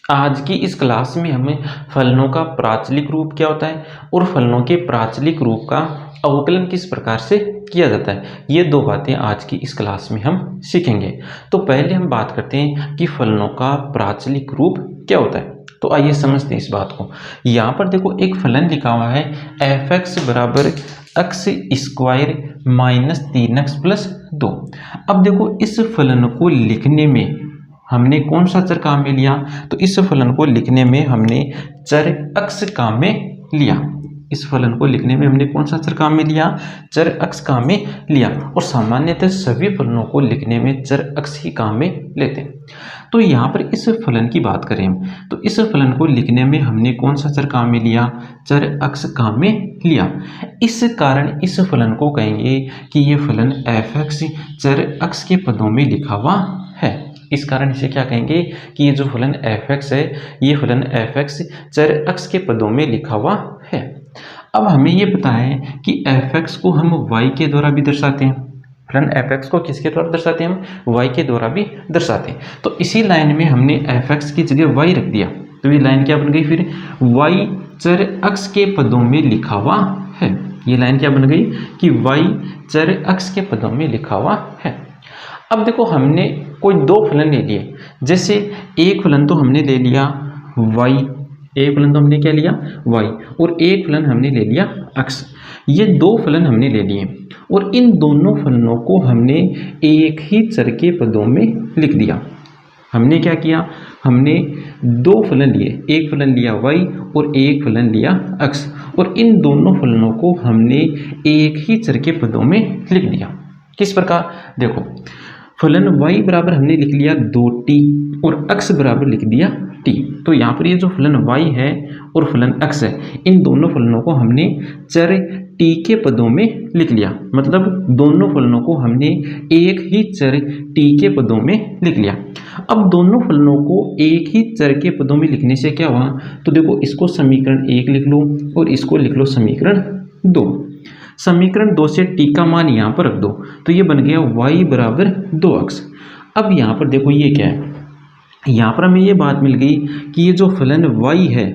आज की इस क्लास में हमें फलनों का प्राचलिक रूप क्या होता है और फलनों के प्राचलिक रूप का अवकलन किस प्रकार से किया जाता है, ये दो बातें आज की इस क्लास में हम सीखेंगे। तो पहले हम बात करते हैं कि फलनों का प्राचलिक रूप क्या होता है। तो आइए समझते हैं इस बात को। यहाँ पर देखो एक फलन लिखा हुआ है f(x) बराबर x square minus 3x plus 2। अब देखो इस फलन को लिखने में हमने कौन सा चर काम में लिया, तो इस फलन को लिखने में हमने चर x काम में लिया। इस फलन को लिखने में हमने कौन सा चर काम में लिया, चर x काम में लिया। और सामान्यतः सभी फलनों को लिखने में चर x ही काम में लेते हैं। तो यहाँ पर इस फलन की बात करें तो इस फलन को लिखने में हमने कौन सा चर काम में लिया, चर x काम में लिया। इस कारण इस फलन को कहेंगे कि ये फलन f(x) चर x के पदों में लिखा हुआ है। इस कारण इसे क्या कहेंगे कि ये जो फलन f(x) है, ये फलन f(x) चर x के पदों में लिखा हुआ है। अब हमें ये पता है कि f(x) को हम y के द्वारा भी दर्शाते हैं। फलन f(x) को किसके द्वारा दर्शाते हैं, हम y के द्वारा भी दर्शाते हैं। तो इसी लाइन में हमने f(x) की जगह y रख दिया, तो ये लाइन क्या बन गई, फिर y चर x के पदों में लिखा हुआ है। ये लाइन क्या बन गई कि y चर x के पदों में लिखा हुआ है। अब देखो हमने कोई दो फलन ले लिए, जैसे एक फलन तो हमने ले लिया y, एक फलन तो हमने क्या लिया y, और एक फलन हमने ले लिया x। ये दो फलन हमने ले लिए और इन दोनों फलनों को हमने एक ही चर के पदों में लिख दिया। हमने क्या किया, हमने दो फलन लिए, एक फलन लिया y और एक फलन लिया x, और इन दोनों फलनों को हमने एक ही चर के पदों में लिख दिया। किस प्रकार, देखो फलन y बराबर हमने लिख लिया 2t और x बराबर लिख दिया t। तो यहाँ पर ये जो फलन y है और फलन x है, इन दोनों फलनों को हमने चर t के पदों में लिख लिया। मतलब दोनों फलनों को हमने एक ही चर t के पदों में लिख लिया। अब दोनों फलनों को एक ही चर के पदों में लिखने से क्या हुआ, तो देखो इसको समीकरण 1 लिख लो और इसको लिख लो समीकरण 2। समीकरण 2 से t का मान यहाँ पर रख दो, तो ये बन गया y बराबर 2x। अब यहाँ पर देखो ये क्या है, यहाँ पर हमें ये बात मिल गई कि ये जो फलन y है,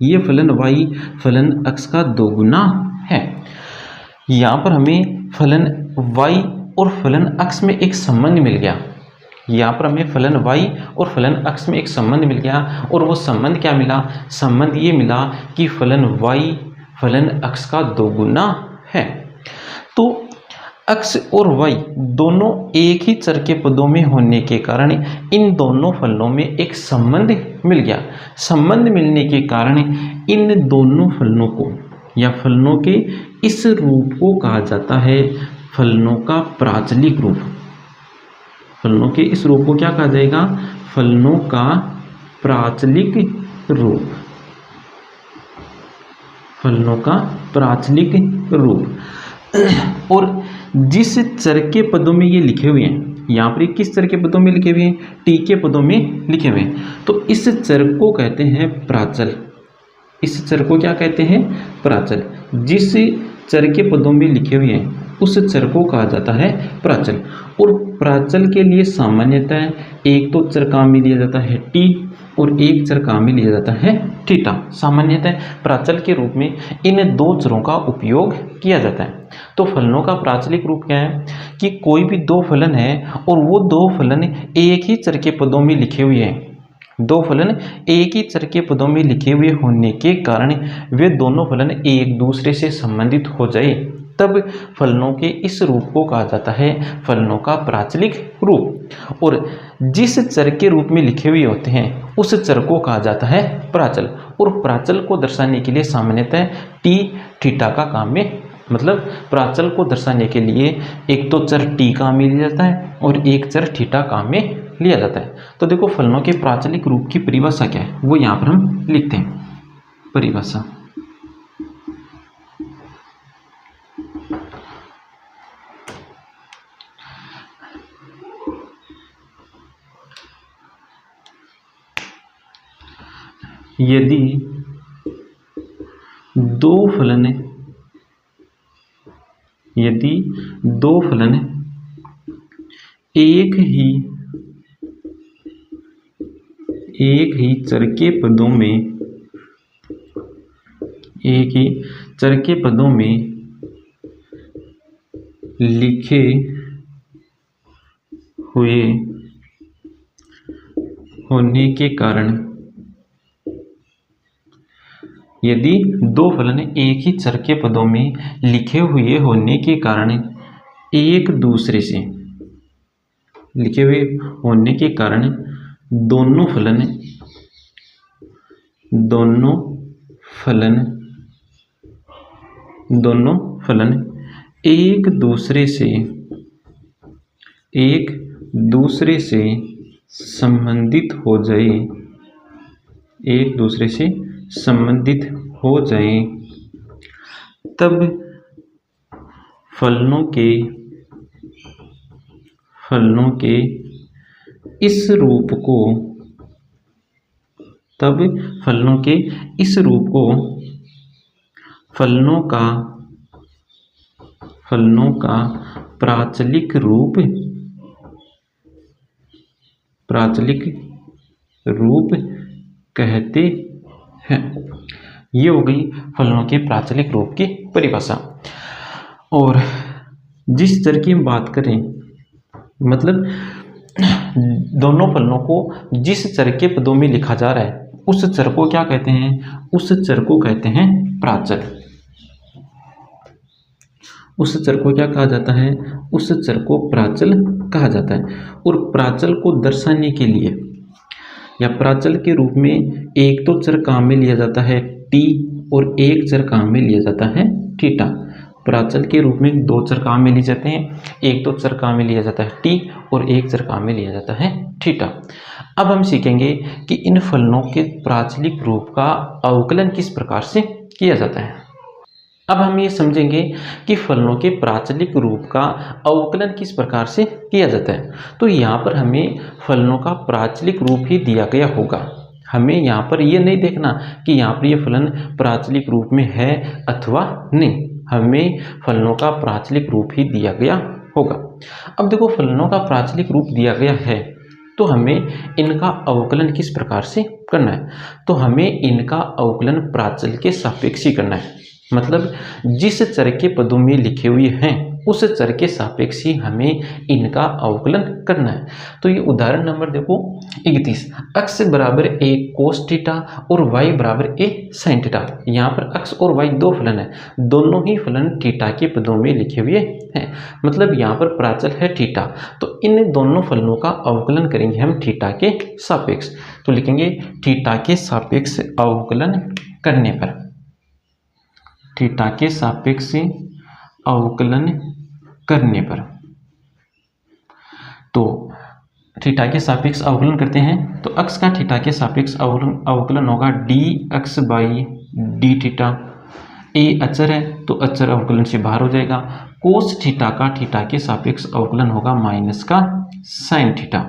ये फलन y फलन x का दोगुना है। यहाँ पर हमें फलन y और फलन x में एक संबंध मिल गया। यहाँ पर हमें फलन y और फलन x में एक संबंध मिल गया, और वो संबंध क्या मिला, संबंध ये मिला कि फलन y फलन x का दोगुना है। तो x और y दोनों एक ही चर के पदों में होने के कारण इन दोनों फलनों में एक संबंध मिल गया। संबंध मिलने के कारण इन दोनों फलनों को या फलनों के इस रूप को कहा जाता है फलनों का प्राचलिक रूप। फलनों के इस रूप को क्या कहा जाएगा, फलनों का प्राचलिक रूप। फलनों का प्राचलिक रूप। और जिस चर के पदों में ये लिखे हुए हैं, यहाँ पर किस चर के पदों में लिखे हुए हैं, t के पदों में लिखे हुए हैं, तो इस चर को कहते हैं प्राचल। इस चर को क्या कहते हैं, प्राचल। जिस चर के पदों में लिखे हुए हैं उस चर को कहा जाता है प्राचल। और प्राचल के लिए सामान्यतः एक तो चर काम में लिया जाता है t और एक चर काम में लिया जाता है थीटा। सामान्यतः प्राचल के रूप में इन दो चरों का उपयोग किया जाता है। तो फलनों का प्राचलिक रूप क्या है कि कोई भी दो फलन है और वो दो फलन एक ही चर के पदों में लिखे हुए हैं। दो फलन एक ही चर के पदों में लिखे हुए होने के कारण वे दोनों फलन एक दूसरे से संबंधित हो जाए, तब फलनों के इस रूप को कहा जाता है फलनों का प्राचलिक रूप। और जिस चर के रूप में लिखे हुए होते हैं उस चर को कहा जाता है प्राचल। और प्राचल को दर्शाने के लिए सामान्यतः t थीटा का काम में, मतलब प्राचल को दर्शाने के लिए एक तो चर t काम में लिया जाता है और एक चर थीटा काम में लिया जाता है। तो देखो फलनों के प्राचलिक रूप की परिभाषा क्या है, वो यहाँ पर हम लिखते हैं। परिभाषा, यदि दो फलन एक ही चर के पदों में लिखे हुए होने के कारण, यदि दो फलन एक ही चर के पदों में लिखे हुए होने के कारण एक दूसरे से दोनों फलन एक दूसरे से संबंधित हो जाए तब फलनों के इस रूप को फलनों का प्राचलिक रूप कहते हैं। ये हो गई फलनों के प्राचलिक रूप की परिभाषा। और जिस चर की हम बात करें, मतलब दोनों फलनों को जिस चर के पदों में लिखा जा रहा है उस चर को क्या कहते हैं? उस चर को कहते हैं प्राचल। उस चर को क्या कहा जाता है? उस चर को प्राचल कहा जाता है। और प्राचल को दर्शाने के लिए या प्राचल के रूप में एक तो चर काम में लिया जाता है टी और एक चर काम में लिया जाता है थीटा। प्राचल के रूप में दो चर काम में लिए जाते हैं, एक तो चर काम में लिया जाता है टी और एक चर काम में लिया जाता है थीटा। अब हम सीखेंगे कि इन फलनों के प्राचलिक रूप का अवकलन किस प्रकार से किया जाता है। अब हम ये समझेंगे कि फलनों के प्राचलिक रूप का अवकलन किस प्रकार से किया जाता है। तो यहाँ पर हमें फलनों का प्राचलिक रूप ही दिया गया होगा। हमें यहाँ पर ये नहीं देखना कि यहाँ पर ये फलन प्राचलिक रूप में है अथवा नहीं, हमें फलनों का प्राचलिक रूप ही दिया गया होगा। अब देखो, फलनों का प्राचलिक रूप दिया गया है तो हमें इनका अवकलन किस प्रकार से करना है। तो हमें इनका अवकलन प्राचल के सापेक्ष ही करना है। मतलब जिस चर के पदों में लिखे हुए हैं उस चर के सापेक्ष ही हमें इनका अवकलन करना है। तो ये उदाहरण नंबर देखो 31, x बराबर a cos थीटा और y बराबर a sin थीटा। यहाँ पर x और y दो फलन है, दोनों ही फलन थीटा के पदों में लिखे हुए हैं। मतलब यहाँ पर प्राचल है थीटा, तो इन दोनों फलनों का अवकलन करेंगे हम थीटा के सापेक्ष। तो लिखेंगे थीटा के सापेक्ष अवकलन करने पर, थीटा के सापेक्ष अवकलन करने पर, तो थीटा के सापेक्ष अवकलन करते हैं तो x का थीटा के सापेक्ष अवकलन होगा dx by D theta. a अचर है तो अचर अवकलन से बाहर हो जाएगा। कोस थीटा का थीटा के सापेक्ष अवकलन होगा माइनस का साइन थीटा।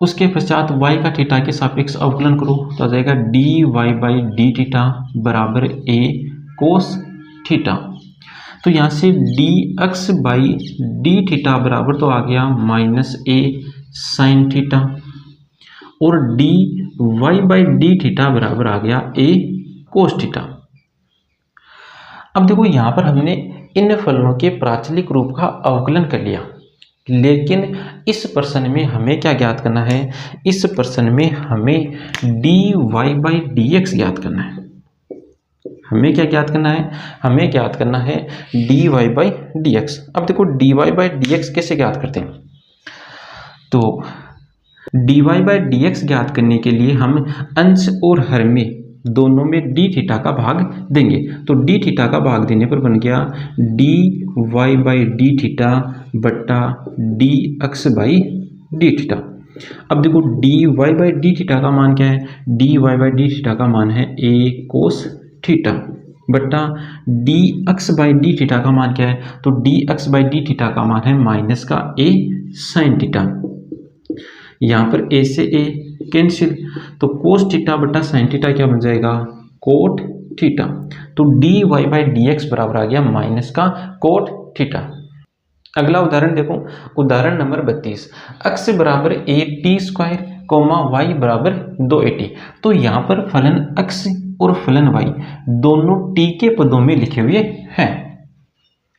उसके पश्चात y का थीटा के सापेक्ष अवकलन करो तो आ जाएगा dy बाई डी थीटा बराबर a कोस थीटा। तो यहाँ से dx बाई डी थीटा बराबर तो आ गया माइनस a साइन थीटा और dy बाई डी थीटा बराबर आ गया a कोस थीटा। अब देखो, यहाँ पर हमने इन फलनों के प्राचलिक रूप का अवकलन कर लिया, लेकिन इस प्रश्न में हमें क्या ज्ञात करना है? इस प्रश्न में हमें dy बाई dx ज्ञात करना है। हमें क्या ज्ञात करना है? हमें ज्ञात करना है dy बाई dx। अब देखो, dy बाई dx कैसे ज्ञात करते हैं? तो dy बाई dx ज्ञात करने के लिए हम अंश और हर में दोनों में d थीटा का भाग देंगे। तो d थीटा का भाग देने पर बन गया dy बाई डी थीटा बट्टा dx बाई डी थीटा। अब देखो, dy बाई डी थीटा का मान क्या है? dy बाई डी थीटा का मान है a कोस थीटा बट्टा dx बाई डी थीटा का मान क्या है? तो dx बाई डी थीटा का मान है माइनस का a साइन थीटा। यहाँ पर a से a कैंसिल, तो कोस थीटा बट्टा साइन थीटा क्या बन जाएगा? Cot theta. तो dy बाई dx बराबर आ गया माइनस का कोट थीटा। अगला उदाहरण देखो, उदाहरण नंबर 32, x बराबर a t square comma y बराबर 2a t। तो यहाँ पर फलन x और फलन y दोनों t के पदों में लिखे हुए हैं।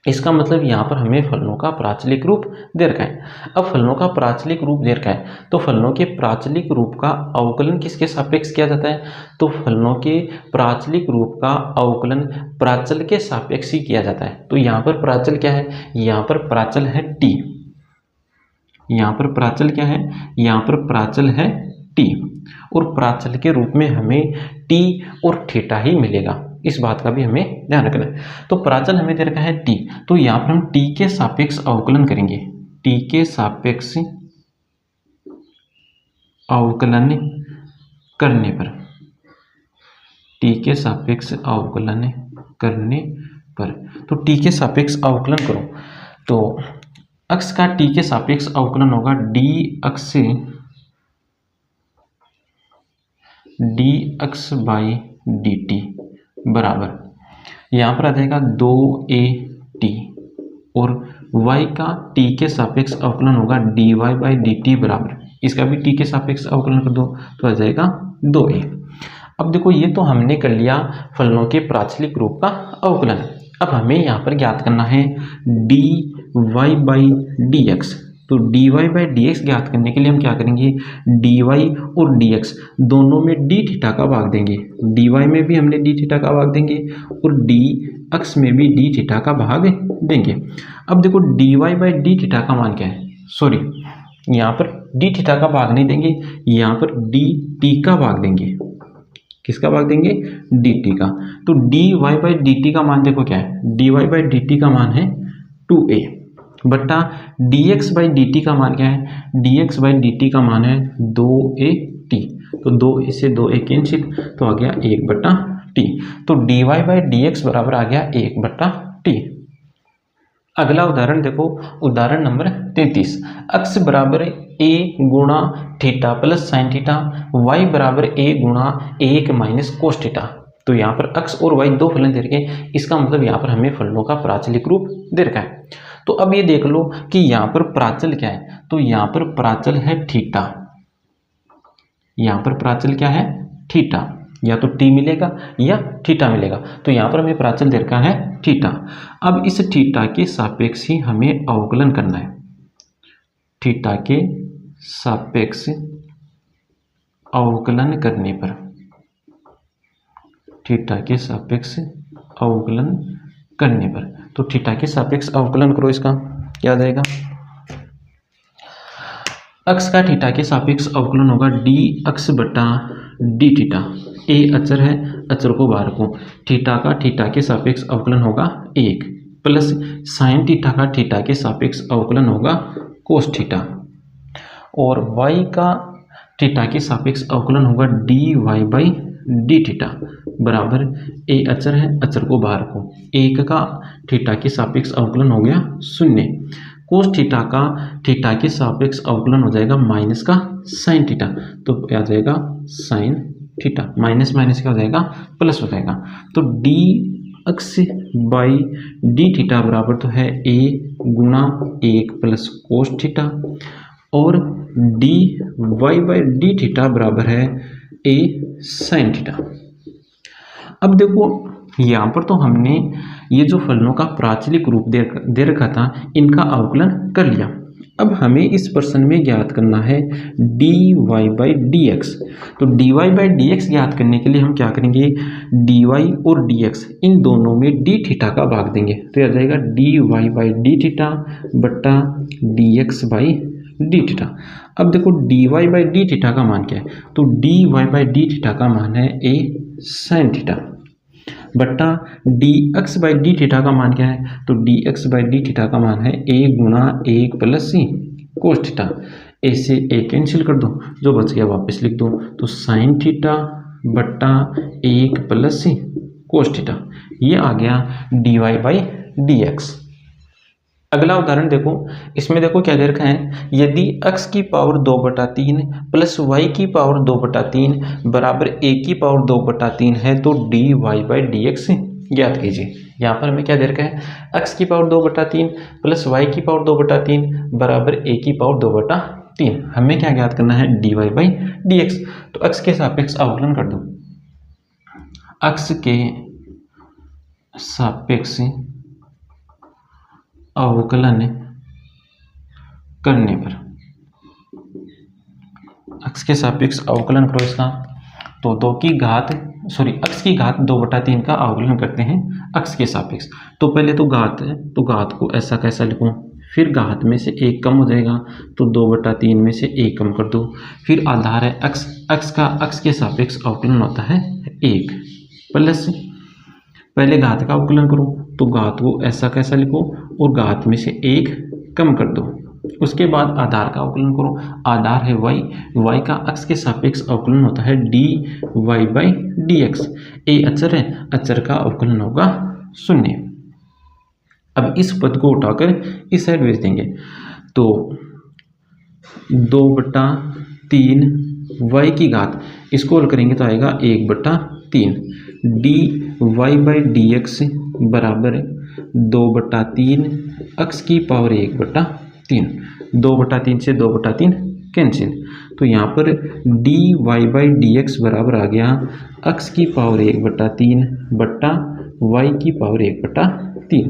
इसका मतलब यहाँ पर हमें फलनों का प्राचलिक रूप दे रखा है। अब फलनों का प्राचलिक रूप दे रखा है तो फलनों के प्राचलिक रूप का अवकलन किसके सापेक्ष किया जाता है? तो फलनों के प्राचलिक रूप का अवकलन प्राचल के सापेक्ष ही किया जाता है। तो यहाँ पर प्राचल क्या है? यहाँ पर प्राचल है t। यहाँ पर प्राचल क्या है? यहाँ पर प्राचल है t, और प्राचल के रूप में हमें t और थीटा ही मिलेगा। इस बात का भी हमें ध्यान रखना है। तो प्राचल हमें दे रखा है t, तो यहाँ पर हम t के सापेक्ष अवकलन करेंगे। t के सापेक्ष अवकलन करने पर, t के सापेक्ष अवकलन करने पर, तो t के सापेक्ष अवकलन करो तो x का t के सापेक्ष अवकलन होगा dx बाई dt बराबर यहाँ पर आ जाएगा 2at, और y का t के सापेक्ष अवकलन होगा dy बाई dt बराबर, इसका भी t के सापेक्ष अवकलन कर दो तो आ जाएगा 2a। अब देखो ये तो हमने कर लिया फलनों के प्राचलिक रूप का अवकलन। अब हमें यहाँ पर ज्ञात करना है dy बाई dx। तो dy बाई dx ज्ञात करने के लिए हम क्या करेंगे? dy और dx दोनों में d थीटा का भाग देंगे। dy में भी हमने d थीटा का भाग देंगे और dx में भी d थीटा का भाग देंगे। अब देखो dy बाई d थीटा का मान क्या है? सॉरी, यहाँ पर d थीटा का भाग नहीं देंगे, यहाँ पर dt का भाग देंगे। किसका भाग देंगे? dt का। तो dy बाई dt का मान देखो क्या है? dy बाई dt का मान है 2a बटा dx बाई dt का मान क्या है? dx बाई dt का मान है 2at। तो 2 से 2a कैंसिल, तो आ गया 1 बटा t। तो dy बाई dx बराबर आ गया 1 बटा t। अगला उदाहरण देखो, उदाहरण नंबर 33। x बराबर a गुणा theta plus sine theta, y बराबर a गुणा 1 माइनस कोस थीटा। तो यहाँ पर x और y दो फलन दे रखे, इसका मतलब यहाँ पर हमें फलनों का प्राचलिक रूप दे रखा है। तो अब ये देख लो कि यहाँ पर प्राचल क्या है? तो यहाँ पर प्राचल है थीटा। यहाँ पर प्राचल क्या है? थीटा। या तो t मिलेगा या थीटा मिलेगा। तो यहाँ पर हमें प्राचल दे रखा है थीटा। अब इस थीटा के सापेक्ष ही हमें अवकलन करना है। थीटा के सापेक्ष अवकलन करने पर, थीटा के सापेक्ष अवकलन करने पर, तो थीटा के सापेक्ष अवकलन करो, इसका क्या आ जाएगा? x का थीटा के सापेक्ष अवकलन होगा dx बटा डी थीटा। ए अचर है, अचर को बाहर को, थीटा का थीटा के सापेक्ष अवकलन होगा 1 प्लस साइन थीटा का थीटा के सापेक्ष अवकलन होगा कोस थीटा, और y का थीटा के सापेक्ष अवकलन होगा dy बाई डी थीटा बराबर, ए अचर है, अचर को बाहर को, 1 का थीटा के सापेक्ष अवकलन हो गया 0, कोस थीटा का थीटा के सापेक्ष अवकलन हो जाएगा माइनस का साइन थीटा, तो क्या आ जाएगा? Sine theta. माइनस माइनस क्या हो जाएगा? प्लस हो जाएगा। तो dx बाई डी थीटा बराबर तो है a गुणा 1 प्लस कोस थीटा, और dy बाई डी थीटा बराबर है a साइन थीटा। अब देखो यहाँ पर तो हमने ये जो फलनों का प्राचलिक रूप दे रखा था, इनका अवकलन कर लिया। अब हमें इस प्रश्न में ज्ञात करना है dy बाई dx। तो dy बाई dx ज्ञात करने के लिए हम क्या करेंगे? dy और dx इन दोनों में d थीटा का भाग देंगे, तो यह आ जाएगा dy बाई डी थीटा बटा dx बाई डी थीटा। अब देखो dy बाई डी थीटा का मान क्या है? तो dy बाई डी थीटा का मान है a साइन थीटा बटा dx बाई डी थीटा का मान क्या है? तो dx बाई डी थीटा का मान है a गुणा 1 प्लस कोस थीटा। ए से ए कैंसिल कर दो, जो बच गया वापस लिख दो, तो साइन थीटा बटा 1 प्लस कोस थीटा, ये आ गया dy बाई dx। अगला उदाहरण देखो, इसमें देखो क्या दे रखा है? यदि x की पावर 2/3 प्लस y की पावर 2/3 बराबर a की पावर 2/3 है, तो dy बाई dx ज्ञात कीजिए। यहाँ पर हमें क्या दे रखा है? x की पावर 2/3 प्लस y की पावर 2/3 बराबर a की पावर 3। हमें क्या ज्ञात करना है, dy बाई डी एक्स। तो x के सापेक्ष अवकलन कर दो। x के सापेक्ष अवकलन करने पर, x के सापेक्ष अवकलन करो इसका, तो x की घात 2/3 का अवकलन करते हैं x के सापेक्ष। तो पहले तो घात है, तो घात को ऐसा कैसा लिखूं, फिर घात में से 1 कम हो जाएगा, तो 2/3 में से 1 कम कर दो। फिर आधार है x के सापेक्ष अवकलन होता है 1 प्लस, पहले घात का अवकलन करो, तो घात को ऐसा कैसा लिखो और घात में से 1 कम कर दो। उसके बाद आधार का अवकलन करो, आधार है y का x के सापेक्ष अवकलन होता है dy बाई डी एक्स। ए अचर है, अचर का अवकलन होगा 0। अब इस पद को उठाकर इस साइड भेज देंगे, तो 2/3 y की घात, इसको हल करेंगे तो आएगा 1/3 dy बाई डी एक्स बराबर 2/3 x की पावर 1/3। 2/3 से 2/3 कैंसिल, तो यहाँ पर dy बाई डी एक्स बराबर आ गया x की पावर 1/3 बट्टा y की पावर 1/3।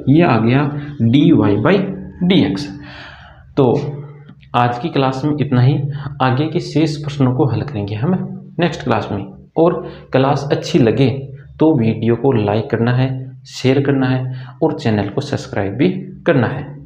ये आ गया dy बाई डी एक्स। तो आज की क्लास में इतना ही। आगे के शेष प्रश्नों को हल करेंगे हम नेक्स्ट क्लास में। और क्लास अच्छी लगे तो वीडियो को लाइक करना है, शेयर करना है और चैनल को सब्सक्राइब भी करना है।